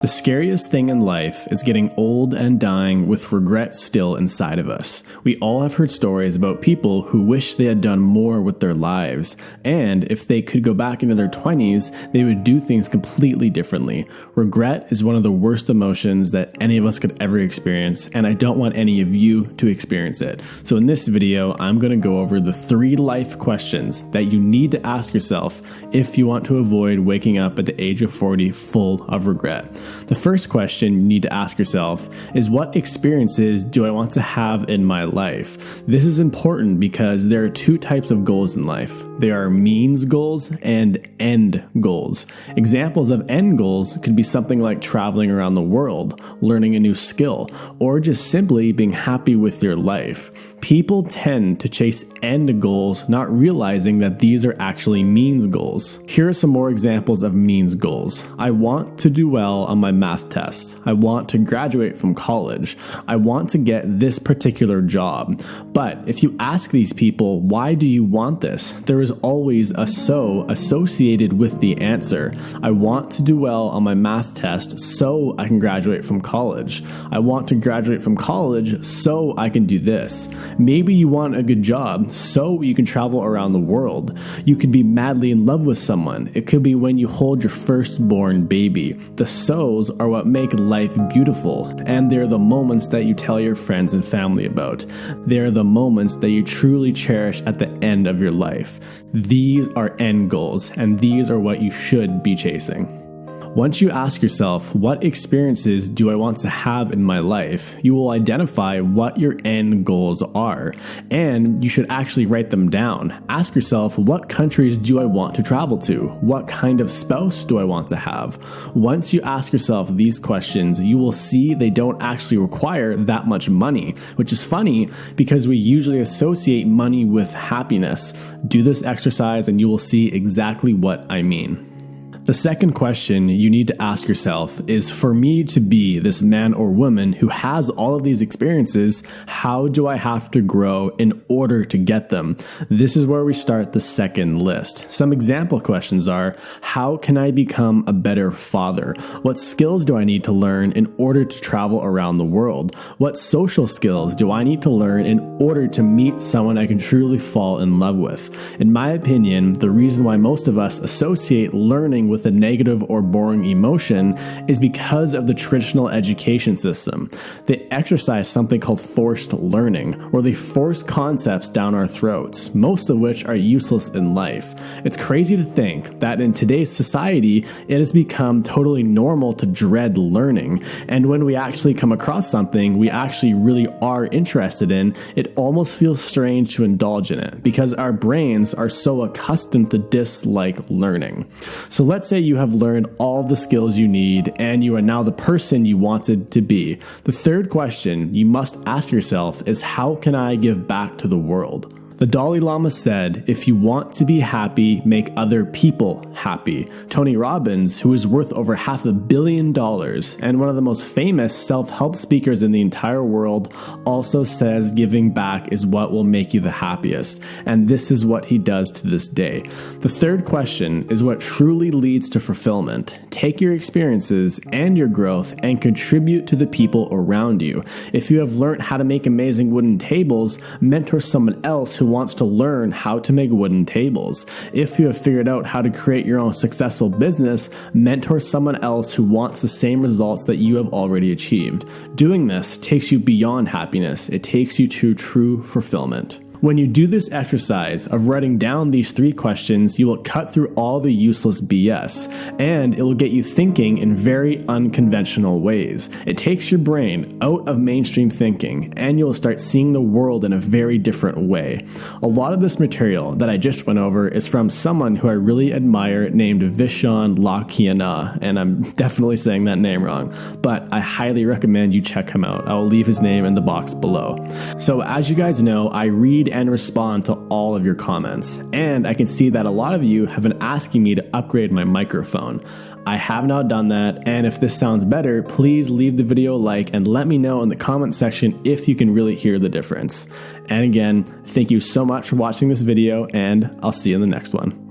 The scariest thing in life is getting old and dying with regret still inside of us. We all have heard stories about people who wish they had done more with their lives, and if they could go back into their 20s, they would do things completely differently. Regret is one of the worst emotions that any of us could ever experience, and I don't want any of you to experience it. So in this video, I'm going to go over the 3 life questions that you need to ask yourself if you want to avoid waking up at the age of 40 full of regret. The first question you need to ask yourself is, what experiences do I want to have in my life? This is important because there are 2 types of goals in life. There are means goals and end goals. Examples of end goals could be something like traveling around the world, learning a new skill, or just simply being happy with your life. People tend to chase end goals, not realizing that these are actually means goals. Here are some more examples of means goals. I want to do well on my math test. I want to graduate from college. I want to get this particular job. But if you ask these people, why do you want this? There is always a so associated with the answer. I want to do well on my math test so I can graduate from college. I want to graduate from college so I can do this. Maybe you want a good job so you can travel around the world. You could be madly in love with someone. It could be when you hold your firstborn baby. The so's are what make life beautiful, and they're the moments that you tell your friends and family about. They're the moments that you truly cherish at the end of your life. These are end goals, and these are what you should be chasing. Once you ask yourself, what experiences do I want to have in my life, you will identify what your end goals are, and you should actually write them down. Ask yourself, what countries do I want to travel to? What kind of spouse do I want to have? Once you ask yourself these questions, you will see they don't actually require that much money, which is funny because we usually associate money with happiness. Do this exercise and you will see exactly what I mean. The second question you need to ask yourself is, for me to be this man or woman who has all of these experiences, how do I have to grow in order to get them? This is where we start the second list. Some example questions are, how can I become a better father? What skills do I need to learn in order to travel around the world? What social skills do I need to learn in order to meet someone I can truly fall in love with? In my opinion, the reason why most of us associate learning with a negative or boring emotion is because of the traditional education system. They exercise something called forced learning, where they force concepts down our throats, most of which are useless in life. It's crazy to think that in today's society, it has become totally normal to dread learning, and when we actually come across something we actually really are interested in, it almost feels strange to indulge in it, because our brains are so accustomed to dislike learning. So let's say you have learned all the skills you need and you are now the person you wanted to be. The third question you must ask yourself is, how can I give back to the world? The Dalai Lama said, if you want to be happy, make other people happy. Tony Robbins, who is worth over $500 million and one of the most famous self-help speakers in the entire world, also says giving back is what will make you the happiest. And this is what he does to this day. The third question is what truly leads to fulfillment. Take your experiences and your growth and contribute to the people around you. If you have learned how to make amazing wooden tables, mentor someone else who wants to learn how to make wooden tables. If you have figured out how to create your own successful business, mentor someone else who wants the same results that you have already achieved. Doing this takes you beyond happiness. It takes you to true fulfillment. When you do this exercise of writing down these 3 questions, you will cut through all the useless BS, and it will get you thinking in very unconventional ways. It takes your brain out of mainstream thinking, and you'll start seeing the world in a very different way. A lot of this material that I just went over is from someone who I really admire named Vishen Lakhiani, and I'm definitely saying that name wrong, but I highly recommend you check him out. I will leave his name in the box below. So as you guys know, I read and respond to all of your comments, and I can see that a lot of you have been asking me to upgrade my microphone. I have now done that, and if this sounds better, please leave the video a like and let me know in the comment section if you can really hear the difference. And again, thank you so much for watching this video, and I'll see you in the next one.